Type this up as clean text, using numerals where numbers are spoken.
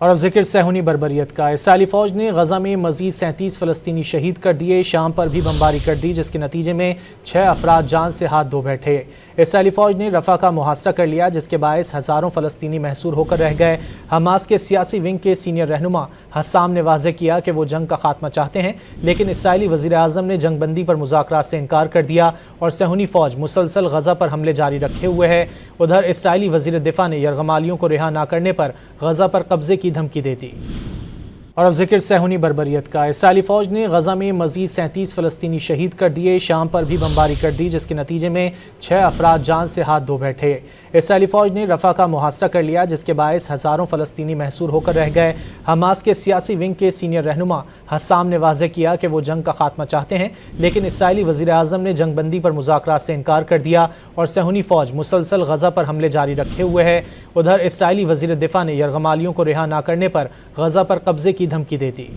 اور اب ذکر صہیونی بربریت کا۔ اسرائیلی فوج نے غزہ میں مزید 37 فلسطینی شہید کر دیے۔ شام پر بھی بمباری کر دی، جس کے نتیجے میں 6 افراد جان سے ہاتھ دھو بیٹھے۔ اسرائیلی فوج نے رفح کا محاصرہ کر لیا، جس کے باعث ہزاروں فلسطینی محصور ہو کر رہ گئے۔ حماس کے سیاسی ونگ کے سینئر رہنما حسام نے واضح کیا کہ وہ جنگ کا خاتمہ چاہتے ہیں، لیکن اسرائیلی وزیر اعظم نے جنگ بندی پر مذاکرات سے انکار کر دیا اور صہیونی فوج مسلسل غزہ پر حملے جاری رکھے ہوئے ہے۔ ادھر اسرائیلی وزیر دفاع نے یرغمالیوں کو رہا نہ کرنے پر غزہ پر قبضے کی دھمکی دے دی۔ اور اب ذکر صہیونی بربریت کا۔ اسرائیلی فوج نے غزہ میں مزید 37 فلسطینی شہید کر دیے۔ شام پر بھی بمباری کر دی، جس کے نتیجے میں 6 افراد جان سے ہاتھ دھو بیٹھے۔ اسرائیلی فوج نے رفح کا محاصرہ کر لیا، جس کے باعث ہزاروں فلسطینی محصور ہو کر رہ گئے۔ حماس کے سیاسی ونگ کے سینئر رہنما حسام نے واضح کیا کہ وہ جنگ کا خاتمہ چاہتے ہیں، لیکن اسرائیلی وزیر اعظم نے جنگ بندی پر مذاکرات سے انکار کر دیا اور صہیونی فوج مسلسل غزہ پر حملے جاری رکھے ہوئے ہے۔ ادھر اسرائیلی وزیر دفاع نے یرغمالیوں کو رہا نہ کرنے پر غزہ پر قبضے کی دھمکی دے دی۔